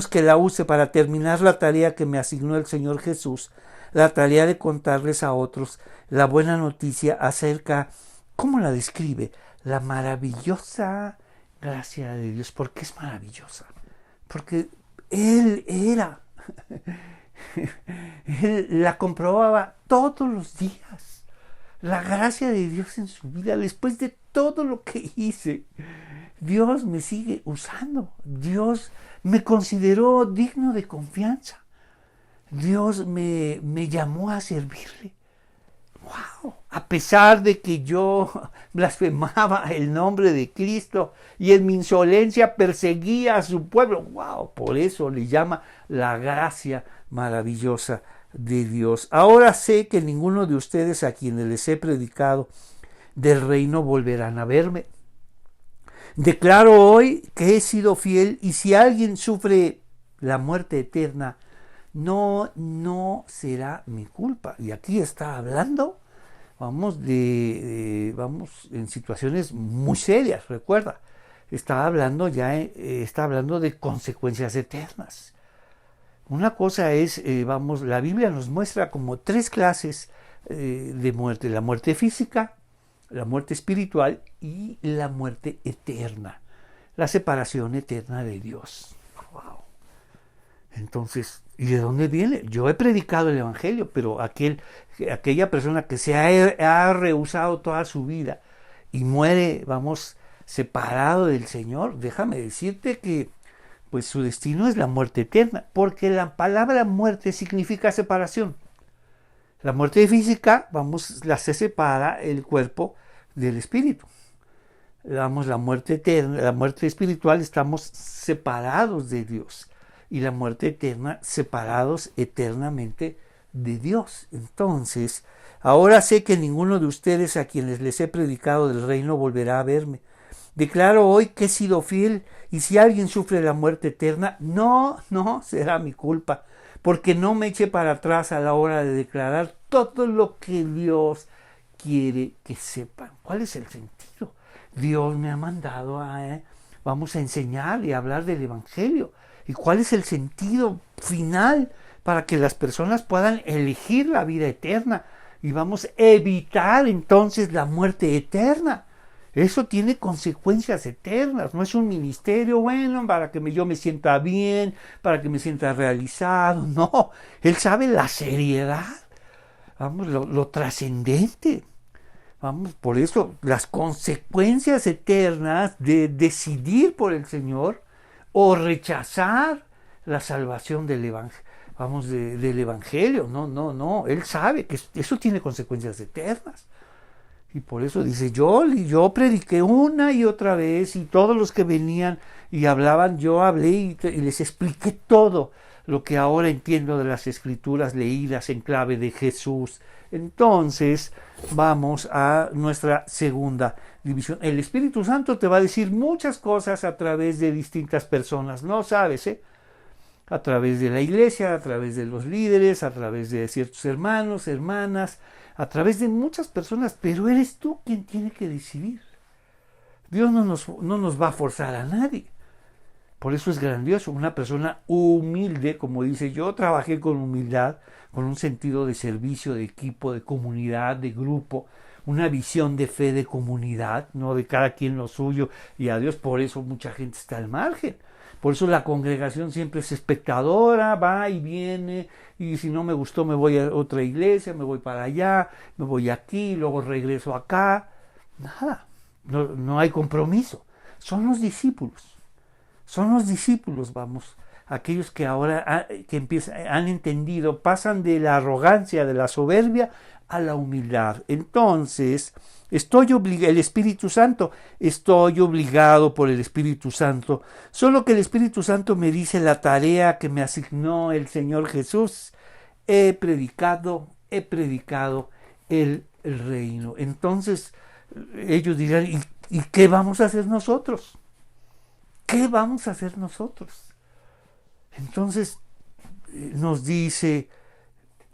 que la use para terminar la tarea que me asignó el Señor Jesús, la tarea de contarles a otros la buena noticia acerca, ¿cómo la describe? La maravillosa gracia de Dios. ¿Por qué es maravillosa? Porque Él era... Él la comprobaba todos los días. La gracia de Dios en su vida, después de todo lo que hice, Dios me sigue usando. Dios me consideró digno de confianza. Dios me llamó a servirle. ¡Wow! A pesar de que yo blasfemaba el nombre de Cristo y en mi insolencia perseguía a su pueblo. ¡Wow! Por eso le llama la gracia maravillosa de Dios. Ahora sé que ninguno de ustedes a quienes les he predicado del reino volverán a verme. Declaro hoy que he sido fiel y si alguien sufre la muerte eterna, no será mi culpa. Y aquí está hablando, vamos en situaciones muy serias, recuerda. Está hablando de consecuencias eternas. Una cosa es, la Biblia nos muestra como 3 clases de muerte: la muerte física, la muerte espiritual y la muerte eterna, la separación eterna de Dios. Wow. Entonces, ¿y de dónde viene? Yo he predicado el Evangelio, pero aquella persona que se ha rehusado toda su vida y muere, separado del Señor, déjame decirte que pues su destino es la muerte eterna, porque la palabra muerte significa separación. La muerte física, se separa el cuerpo del espíritu. La muerte eterna, la muerte espiritual, estamos separados de Dios. Y la muerte eterna, separados eternamente de Dios. Entonces, ahora sé que ninguno de ustedes a quienes les he predicado del reino volverá a verme. Declaro hoy que he sido fiel y si alguien sufre la muerte eterna, no será mi culpa, porque no me eché para atrás a la hora de declarar todo lo que Dios quiere que sepan. ¿Cuál es el sentido? Dios me ha mandado vamos a enseñar y hablar del Evangelio. ¿Y cuál es el sentido final para que las personas puedan elegir la vida eterna? Y vamos a evitar entonces la muerte eterna. Eso tiene consecuencias eternas, no es un ministerio, bueno, para que yo me sienta bien, para que me sienta realizado, no, Él sabe la seriedad, vamos, lo trascendente, vamos, por eso las consecuencias eternas de decidir por el Señor o rechazar la salvación del Evangelio, vamos, del Evangelio, no, Él sabe que eso tiene consecuencias eternas. Y por eso dice, yo prediqué una y otra vez, y todos los que venían y hablaban, yo hablé y les expliqué todo lo que ahora entiendo de las escrituras leídas en clave de Jesús. Entonces, vamos a nuestra segunda división. El Espíritu Santo te va a decir muchas cosas a través de distintas personas, ¿no sabes? A través de la iglesia, a través de los líderes, a través de ciertos hermanos, hermanas, a través de muchas personas, pero eres tú quien tiene que decidir. Dios no nos va a forzar a nadie. Por eso es grandioso, una persona humilde, como dice, yo trabajé con humildad, con un sentido de servicio, de equipo, de comunidad, de grupo, una visión de fe de comunidad, no de cada quien lo suyo y a Dios, por eso mucha gente está al margen. Por eso la congregación siempre es espectadora, va y viene, y si no me gustó me voy a otra iglesia, me voy para allá, me voy aquí, luego regreso acá. Nada, no hay compromiso. Son los discípulos, vamos, aquellos que ahora han entendido, pasan de la arrogancia, de la soberbia, a la humildad. Entonces, el Espíritu Santo, estoy obligado por el Espíritu Santo, solo que el Espíritu Santo me dice la tarea que me asignó el Señor Jesús. He predicado el reino. Entonces, ellos dirán, ¿y qué vamos a hacer nosotros? ¿Qué vamos a hacer nosotros? Entonces, nos dice,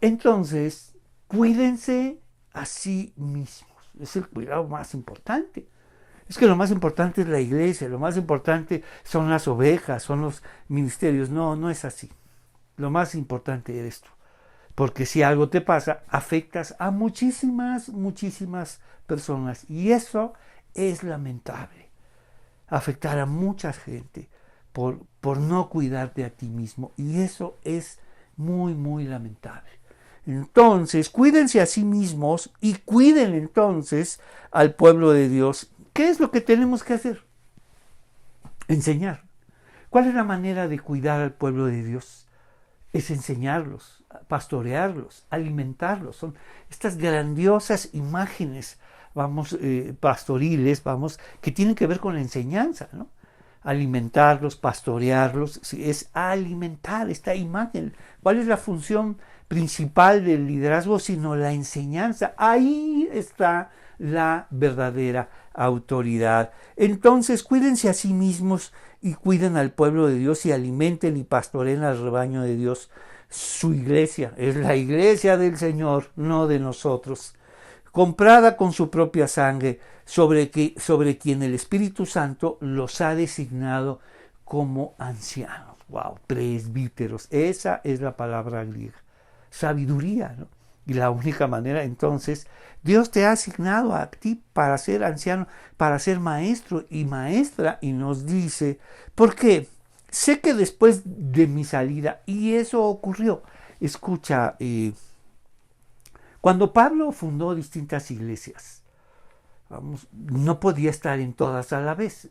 entonces, cuídense a sí mismos. Es el cuidado más importante. Es que lo más importante es la iglesia, lo más importante son las ovejas, son los ministerios. No es así. Lo más importante eres tú. Porque si algo te pasa, afectas a muchísimas personas. Y eso es lamentable. Afectar a mucha gente por no cuidarte a ti mismo. Y eso es muy lamentable. Entonces, cuídense a sí mismos y cuiden entonces al pueblo de Dios. ¿Qué es lo que tenemos que hacer? Enseñar. ¿Cuál es la manera de cuidar al pueblo de Dios? Es enseñarlos, pastorearlos, alimentarlos. Son estas grandiosas imágenes, pastoriles, que tienen que ver con la enseñanza, ¿no? Alimentarlos, pastorearlos, es alimentar esta imagen. ¿Cuál es la función principal del liderazgo sino la enseñanza? Ahí está la verdadera autoridad. Entonces, cuídense a sí mismos y cuiden al pueblo de Dios y alimenten y pastoreen al rebaño de Dios. Su iglesia es la iglesia del Señor, no de nosotros, comprada con su propia sangre, sobre quien el Espíritu Santo los ha designado como ancianos. Wow, presbíteros, esa es la palabra griega. Sabiduría, ¿no? Y la única manera, entonces, Dios te ha asignado a ti para ser anciano, para ser maestro y maestra, y nos dice, ¿por qué? Sé que después de mi salida, y eso ocurrió, escucha, cuando Pablo fundó distintas iglesias, no podía estar en todas a la vez,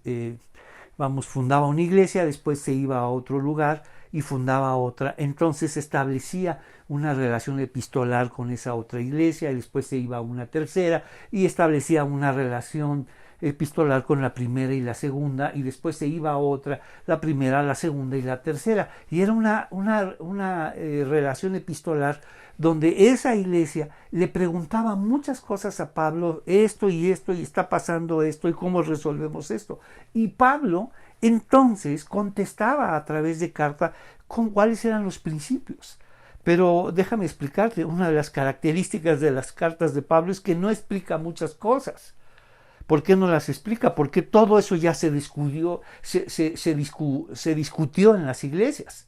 fundaba una iglesia, después se iba a otro lugar y fundaba otra, entonces establecía una relación epistolar con esa otra iglesia, y después se iba a una tercera y establecía una relación epistolar con la primera y la segunda, y después se iba a otra, la primera, la segunda y la tercera. Y era una relación epistolar donde esa iglesia le preguntaba muchas cosas a Pablo, esto y está pasando esto, y cómo resolvemos esto. Y Pablo entonces contestaba a través de carta con cuáles eran los principios. Pero déjame explicarte, una de las características de las cartas de Pablo es que no explica muchas cosas. ¿Por qué no las explica? Porque todo eso ya se discutió en las iglesias.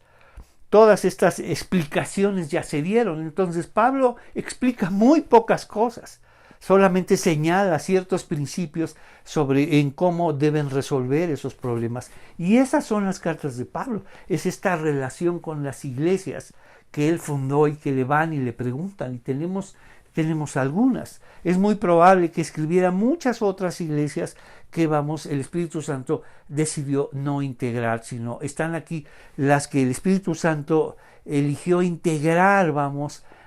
Todas estas explicaciones ya se dieron. Entonces Pablo explica muy pocas cosas. Solamente señala ciertos principios en cómo deben resolver esos problemas. Y esas son las cartas de Pablo. Es esta relación con las iglesias que él fundó y que le van y le preguntan. Y tenemos algunas. Es muy probable que escribiera muchas otras iglesias que el Espíritu Santo decidió no integrar, sino están aquí las que el Espíritu Santo eligió integrar,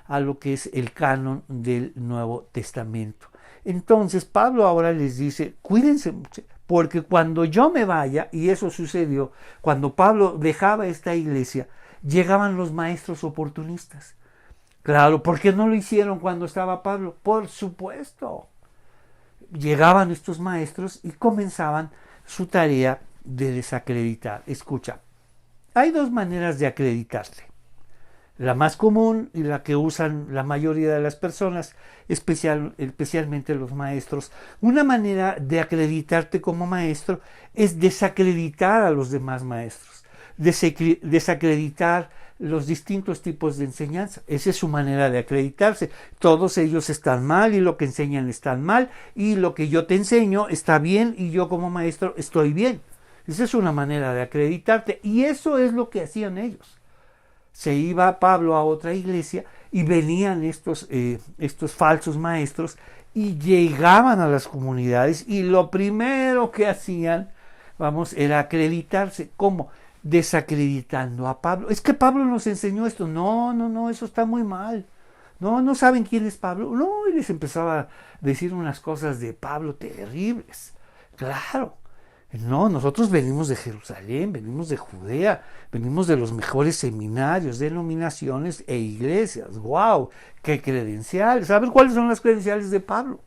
a lo que es el canon del Nuevo Testamento. Entonces Pablo ahora les dice, cuídense mucho, porque cuando yo me vaya, y eso sucedió, cuando Pablo dejaba esta iglesia, llegaban los maestros oportunistas. Claro, ¿por qué no lo hicieron cuando estaba Pablo? Por supuesto. Llegaban estos maestros y comenzaban su tarea de desacreditar. Escucha, hay dos maneras de acreditarte. La más común y la que usan la mayoría de las personas, especialmente los maestros. Una manera de acreditarte como maestro es desacreditar a los demás maestros, desacreditar los distintos tipos de enseñanza. Esa es su manera de acreditarse. Todos ellos están mal y lo que enseñan está mal y lo que yo te enseño está bien y yo como maestro estoy bien. Esa es una manera de acreditarte y eso es lo que hacían ellos. Se iba Pablo a otra iglesia y venían estos falsos maestros y llegaban a las comunidades y lo primero que hacían, era acreditarse. ¿Cómo? Desacreditando a Pablo. Es que Pablo nos enseñó esto. No, eso está muy mal. No saben quién es Pablo. No, y les empezaba a decir unas cosas de Pablo terribles. Claro. No, nosotros venimos de Jerusalén, venimos de Judea, venimos de los mejores seminarios, denominaciones e iglesias. ¡Wow! ¡Qué credenciales! ¿Saben cuáles son las credenciales de Pablo?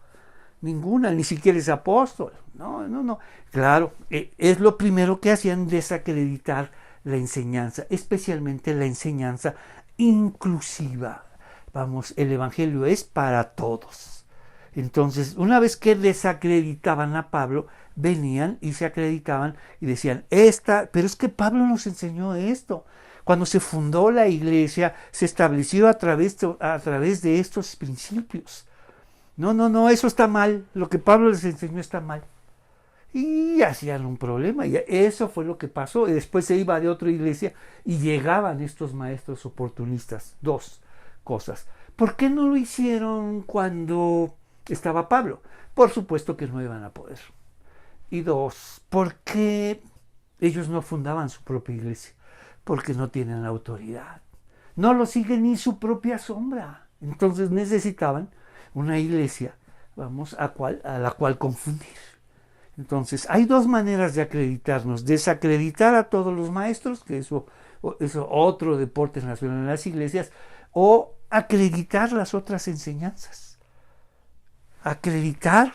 Ninguna, ni siquiera es apóstol. No. Claro, es lo primero que hacían, desacreditar la enseñanza, especialmente la enseñanza inclusiva. El evangelio es para todos. Entonces, una vez que desacreditaban a Pablo, venían y se acreditaban y decían, pero es que Pablo nos enseñó esto. Cuando se fundó la iglesia, se estableció a través de estos principios. No, eso está mal. Lo que Pablo les enseñó está mal. Y hacían un problema. Y eso fue lo que pasó. Y después se iba de otra iglesia y llegaban estos maestros oportunistas. Dos cosas. ¿Por qué no lo hicieron cuando estaba Pablo? Por supuesto que no iban a poder. Y dos, ¿por qué ellos no fundaban su propia iglesia? Porque no tienen la autoridad. No lo sigue ni su propia sombra. Entonces necesitaban una iglesia, a la cual confundir. Entonces, hay dos maneras de acreditarnos: desacreditar a todos los maestros, que eso otro deporte nacional en las iglesias, o acreditar las otras enseñanzas. Acreditar,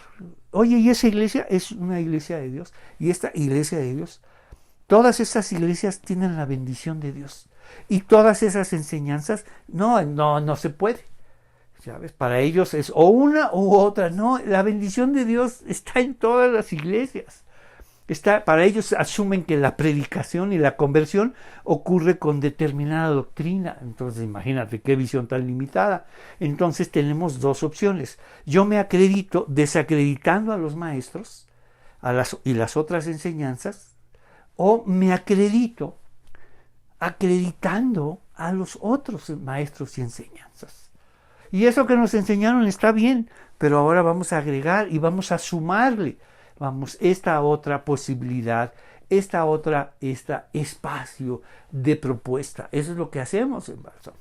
oye, y esa iglesia es una iglesia de Dios, y esta iglesia de Dios, todas esas iglesias tienen la bendición de Dios, y todas esas enseñanzas, no se puede. ¿Sabes? Para ellos es o una u otra. No, la bendición de Dios está en todas las iglesias. Para ellos asumen que la predicación y la conversión ocurre con determinada doctrina. Entonces imagínate qué visión tan limitada. Entonces tenemos dos opciones. Yo me acredito desacreditando a los maestros y las otras enseñanzas, o me acredito acreditando a los otros maestros y enseñanzas. Y eso que nos enseñaron está bien, pero ahora vamos a agregar y vamos a sumarle, esta otra posibilidad, este espacio de propuesta. Eso es lo que hacemos en Bálsamo.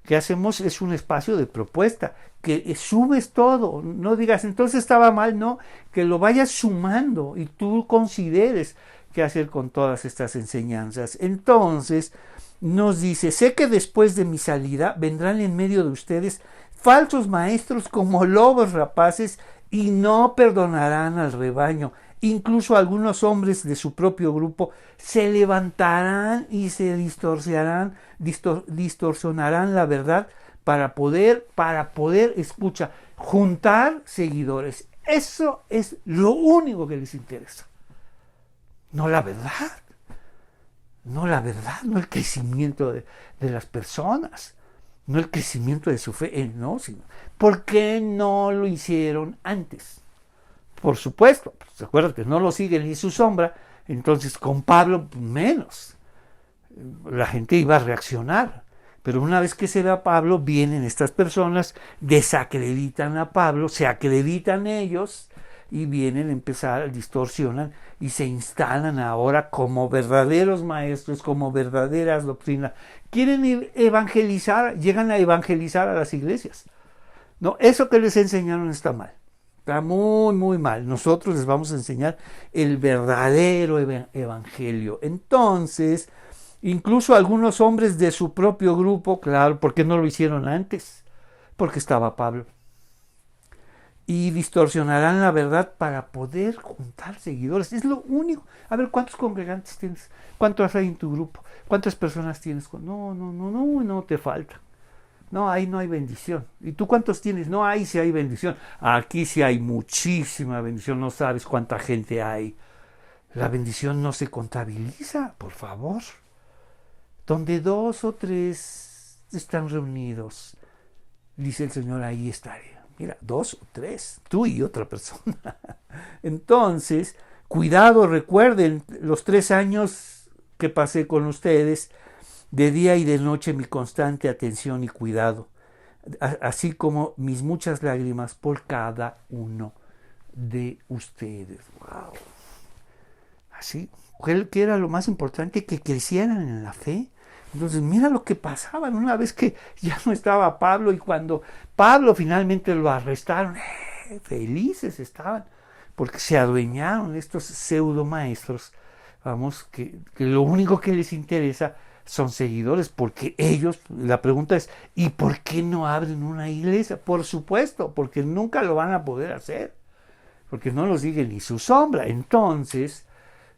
que hacemos es un espacio de propuesta, que subes todo, no digas entonces estaba mal, no, que lo vayas sumando y tú consideres qué hacer con todas estas enseñanzas. Entonces nos dice, sé que después de mi salida vendrán en medio de ustedes falsos maestros como lobos rapaces y no perdonarán al rebaño. Incluso algunos hombres de su propio grupo se levantarán y se distorsionarán la verdad para poder, escucha, juntar seguidores. Eso es lo único que les interesa. No la verdad. No la verdad, no el crecimiento de las personas, no el crecimiento de su fe, no, sino ¿por qué no lo hicieron antes? Por supuesto, ¿se acuerdan que no lo siguen ni su sombra? Entonces con Pablo menos. La gente iba a reaccionar. Pero una vez que se ve a Pablo, vienen estas personas, desacreditan a Pablo, se acreditan ellos y vienen a empezar, distorsionan y se instalan ahora como verdaderos maestros, como verdaderas doctrinas. Quieren evangelizar, llegan a evangelizar a las iglesias. No, eso que les enseñaron está mal. Está muy, muy mal. Nosotros les vamos a enseñar el verdadero evangelio. Entonces, incluso algunos hombres de su propio grupo, claro, ¿por qué no lo hicieron antes? Porque estaba Pablo. Y distorsionarán la verdad para poder juntar seguidores. Es lo único. A ver, ¿cuántos congregantes tienes? ¿Cuántos hay en tu grupo? ¿Cuántas personas tienes? No te falta. No, ahí no hay bendición. ¿Y tú cuántos tienes? No, ahí sí hay bendición. Aquí sí hay muchísima bendición. No sabes cuánta gente hay. La bendición no se contabiliza, por favor. Donde 2 o 3 están reunidos, dice el Señor, ahí estaré. Mira, 2 o 3, tú y otra persona. Entonces, cuidado, recuerden los 3 años que pasé con ustedes, de día y de noche mi constante atención y cuidado, así como mis muchas lágrimas por cada uno de ustedes. Wow. Así, que era lo más importante, que crecieran en la fe. Entonces, mira lo que pasaba una vez que ya no estaba Pablo, y cuando Pablo finalmente lo arrestaron, felices estaban, porque se adueñaron estos pseudo maestros, vamos, que lo único que les interesa son seguidores, porque ellos, la pregunta es, ¿y por qué no abren una iglesia? Por supuesto, porque nunca lo van a poder hacer, porque no los sigue ni su sombra. Entonces,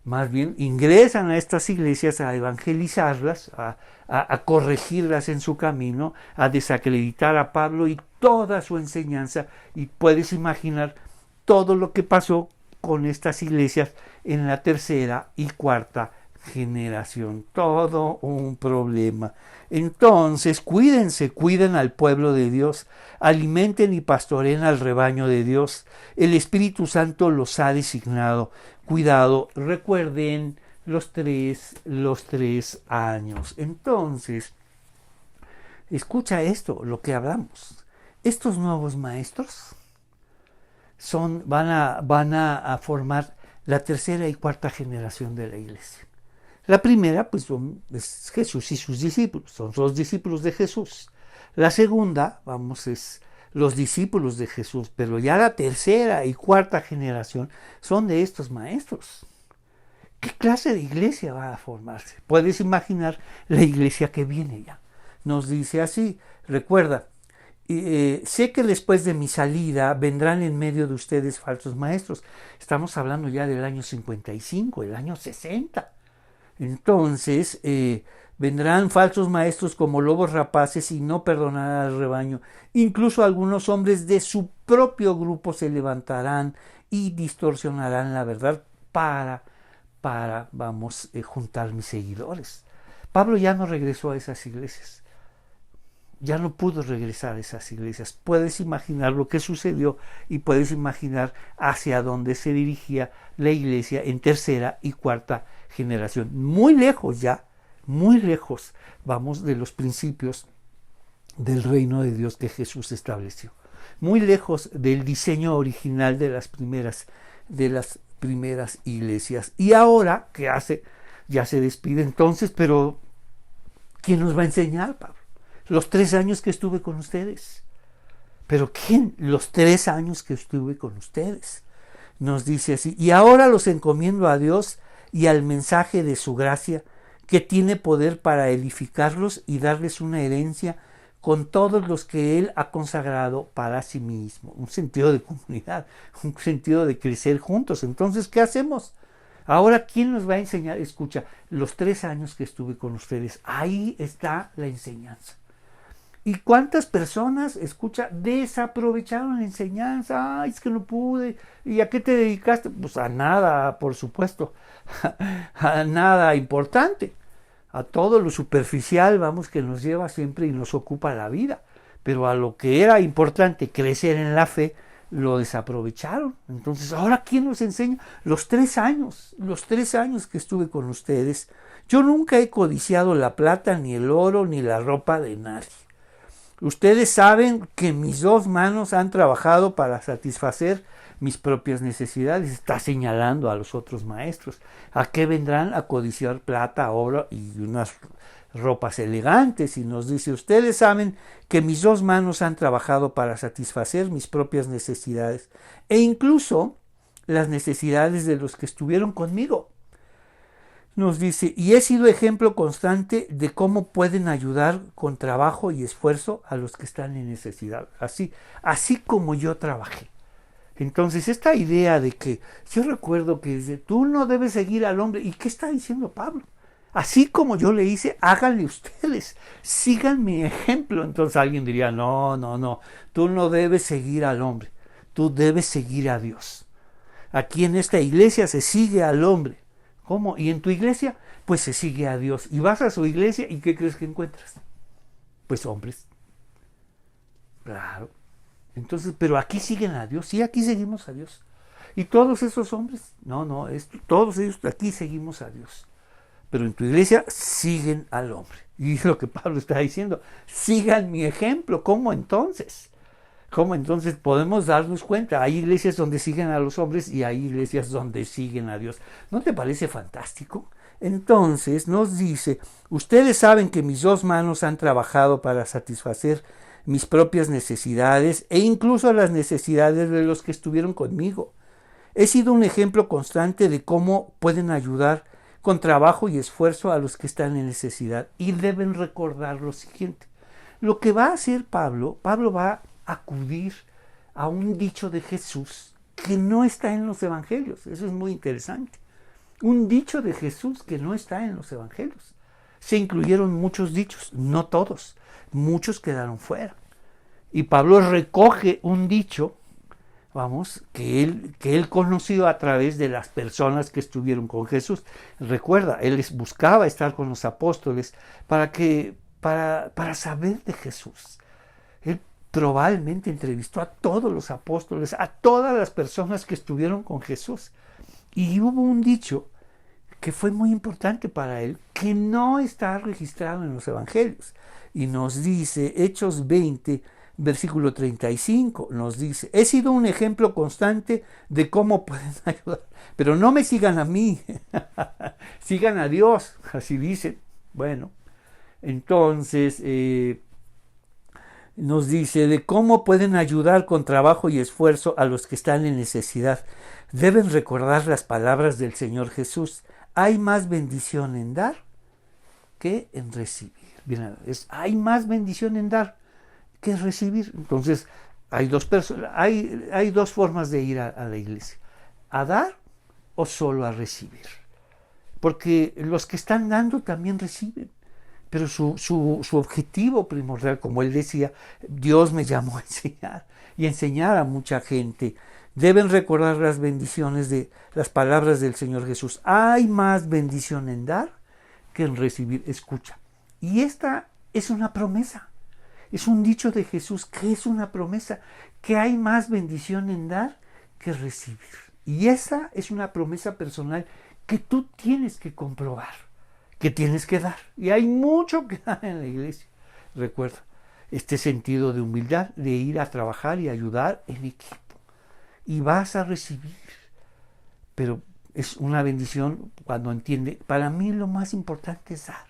más bien ingresan a estas iglesias a evangelizarlas, a corregirlas en su camino, a desacreditar a Pablo y toda su enseñanza. Y puedes imaginar todo lo que pasó con estas iglesias en la 3ª y 4ª generación. Todo un problema. Entonces, cuídense, cuiden al pueblo de Dios, alimenten y pastoreen al rebaño de Dios. El Espíritu Santo los ha designado. Cuidado, recuerden los tres años. Entonces, escucha esto, lo que hablamos. Estos nuevos maestros van a formar la 3ª y 4ª generación de la iglesia. La primera, pues, es Jesús y sus discípulos, son los discípulos de Jesús. La segunda, es los discípulos de Jesús, pero ya la 3ª y 4ª generación son de estos maestros. ¿Qué clase de iglesia va a formarse? Puedes imaginar la iglesia que viene ya. Nos dice así, recuerda, sé que después de mi salida vendrán en medio de ustedes falsos maestros. Estamos hablando ya del año 55, el año 60. Entonces, vendrán falsos maestros como lobos rapaces y no perdonarán al rebaño. Incluso algunos hombres de su propio grupo se levantarán y distorsionarán la verdad para juntar mis seguidores. Pablo ya no regresó a esas iglesias. Ya no pudo regresar a esas iglesias. Puedes imaginar lo que sucedió y puedes imaginar hacia dónde se dirigía la iglesia en 3ª y 4ª generación. Muy lejos ya, muy lejos, de los principios del reino de Dios que Jesús estableció. Muy lejos del diseño original de las primeras iglesias. Y ahora, ¿qué hace? Ya se despide entonces, pero ¿quién nos va a enseñar, Pablo? Los 3 años que estuve con ustedes. ¿Pero quién? Los 3 años que estuve con ustedes. Nos dice así, y ahora los encomiendo a Dios y al mensaje de su gracia, que tiene poder para edificarlos y darles una herencia con todos los que Él ha consagrado para sí mismo. Un sentido de comunidad, un sentido de crecer juntos. Entonces, ¿qué hacemos? Ahora, ¿quién nos va a enseñar? Escucha, los 3 años que estuve con ustedes, ahí está la enseñanza. ¿Y cuántas personas, escucha, desaprovecharon la enseñanza? Ay, es que no pude. ¿Y a qué te dedicaste? Pues a nada, por supuesto. A nada importante. A todo lo superficial, vamos, que nos lleva siempre y nos ocupa la vida. Pero a lo que era importante, crecer en la fe, lo desaprovecharon. Entonces, ¿ahora quién nos enseña? Los 3 años que estuve con ustedes, yo nunca he codiciado la plata, ni el oro, ni la ropa de nadie. Ustedes saben que mis 2 manos han trabajado para satisfacer mis propias necesidades. Está señalando a los otros maestros. ¿A qué vendrán? A codiciar plata, oro y unas ropas elegantes. Y nos dice, ustedes saben que mis 2 manos han trabajado para satisfacer mis propias necesidades e incluso las necesidades de los que estuvieron conmigo. Nos dice, y he sido ejemplo constante de cómo pueden ayudar con trabajo y esfuerzo a los que están en necesidad, así como yo trabajé. Entonces, esta idea de que, yo recuerdo que dice, tú no debes seguir al hombre, ¿y qué está diciendo Pablo? Así como yo le hice, háganle ustedes, sigan mi ejemplo. Entonces alguien diría, no, tú no debes seguir al hombre, tú debes seguir a Dios. Aquí en esta iglesia se sigue al hombre. ¿Cómo? ¿Y en tu iglesia? Pues se sigue a Dios. Y vas a su iglesia y ¿qué crees que encuentras? Pues hombres. Claro. Entonces, pero aquí siguen a Dios. Sí, aquí seguimos a Dios. ¿Y todos esos hombres? No, todos ellos aquí seguimos a Dios. Pero en tu iglesia siguen al hombre. Y es lo que Pablo está diciendo. Sigan mi ejemplo. ¿Cómo entonces? ¿Cómo entonces podemos darnos cuenta? Hay iglesias donde siguen a los hombres y hay iglesias donde siguen a Dios. ¿No te parece fantástico? Entonces nos dice, ustedes saben que mis 2 manos han trabajado para satisfacer mis propias necesidades e incluso las necesidades de los que estuvieron conmigo. He sido un ejemplo constante de cómo pueden ayudar con trabajo y esfuerzo a los que están en necesidad. Y deben recordar lo siguiente. Lo que va a hacer Pablo va a acudir a un dicho de Jesús que no está en los evangelios. Eso es muy interesante. Un dicho de Jesús que no está en los evangelios. Se incluyeron muchos dichos, no todos. Muchos quedaron fuera. Y Pablo recoge un dicho, que él conoció a través de las personas que estuvieron con Jesús. Recuerda, él buscaba estar con los apóstoles para saber de Jesús. Él probablemente entrevistó a todos los apóstoles, a todas las personas que estuvieron con Jesús. Y hubo un dicho que fue muy importante para él, que no está registrado en los evangelios. Y nos dice, Hechos 20, versículo 35, nos dice, he sido un ejemplo constante de cómo pueden ayudar. Pero no me sigan a mí, sigan a Dios, así dicen. Bueno, entonces nos dice de cómo pueden ayudar con trabajo y esfuerzo a los que están en necesidad. Deben recordar las palabras del Señor Jesús. Hay más bendición en dar que en recibir. Bien, hay más bendición en dar que en recibir. Entonces, hay dos formas de ir a la iglesia. A dar o solo a recibir. Porque los que están dando también reciben. Pero su objetivo primordial, como él decía, Dios me llamó a enseñar y enseñar a mucha gente. Deben recordar las bendiciones de las palabras del Señor Jesús. Hay más bendición en dar que en recibir. Escucha. Y esta es una promesa. Es un dicho de Jesús que es una promesa, que hay más bendición en dar que recibir. Y esa es una promesa personal que tú tienes que comprobar, que tienes que dar. Y hay mucho que dar en la iglesia. Recuerda, este sentido de humildad, de ir a trabajar y ayudar en equipo. Y vas a recibir. Pero es una bendición cuando entiende, para mí lo más importante es dar.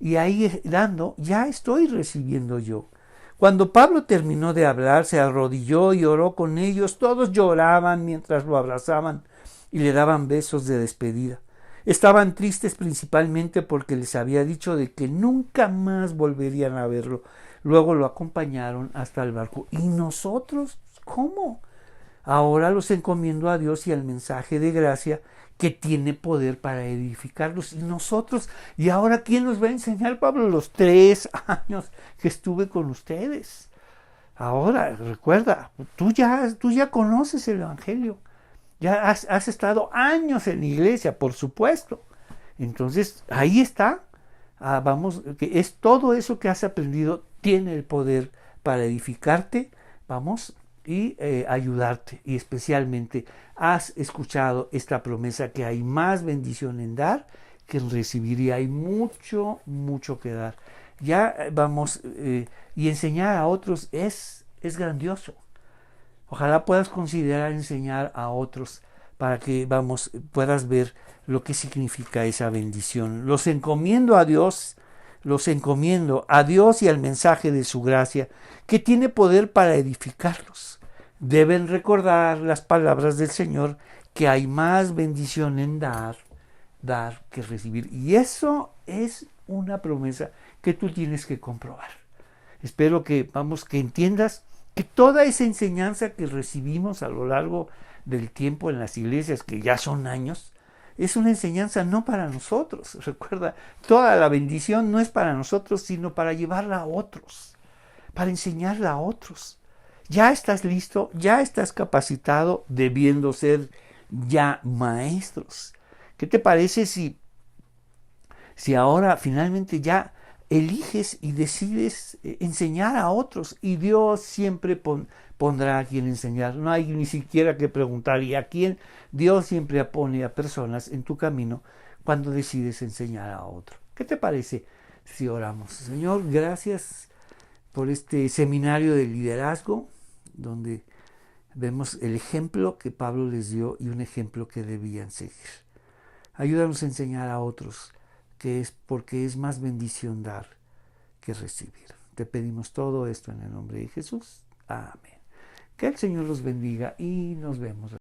y ahí dando, ya estoy recibiendo yo. Cuando Pablo terminó de hablar, se arrodilló y oró con ellos. Todos lloraban mientras lo abrazaban y le daban besos de despedida. Estaban tristes principalmente porque les había dicho de que nunca más volverían a verlo. Luego lo acompañaron hasta el barco. ¿Y nosotros? ¿Cómo? Ahora los encomiendo a Dios y al mensaje de gracia que tiene poder para edificarlos. Y nosotros, ¿y ahora quién nos va a enseñar, Pablo? Los 3 años que estuve con ustedes. Ahora, recuerda, tú ya conoces el Evangelio. Ya has estado años en la iglesia, por supuesto. Entonces, ahí está. Vamos, que es todo eso que has aprendido, tiene el poder para edificarte, vamos, y ayudarte. Y especialmente has escuchado esta promesa que hay más bendición en dar que en recibir, y hay mucho, mucho que dar. Ya vamos, y enseñar a otros es grandioso. Ojalá puedas considerar enseñar a otros para que, vamos, puedas ver lo que significa esa bendición. Los encomiendo a Dios y al mensaje de su gracia, que tiene poder para edificarlos. Deben recordar las palabras del Señor, que hay más bendición en dar que recibir. Y eso es una promesa que tú tienes que comprobar. Espero que, que entiendas que toda esa enseñanza que recibimos a lo largo del tiempo en las iglesias, que ya son años, es una enseñanza no para nosotros. Recuerda, toda la bendición no es para nosotros, sino para llevarla a otros, para enseñarla a otros. Ya estás listo, ya estás capacitado, debiendo ser ya maestros. ¿Qué te parece si ahora finalmente ya eliges y decides enseñar a otros? Y Dios siempre pondrá a quien enseñar. No hay ni siquiera que preguntar. ¿Y a quién? Dios siempre pone a personas en tu camino cuando decides enseñar a otro. ¿Qué te parece si oramos? Señor, gracias por este seminario de liderazgo, donde vemos el ejemplo que Pablo les dio y un ejemplo que debían seguir. Ayúdanos a enseñar a otros, que es porque es más bendición dar que recibir. Te pedimos todo esto en el nombre de Jesús. Amén. Que el Señor los bendiga y nos vemos.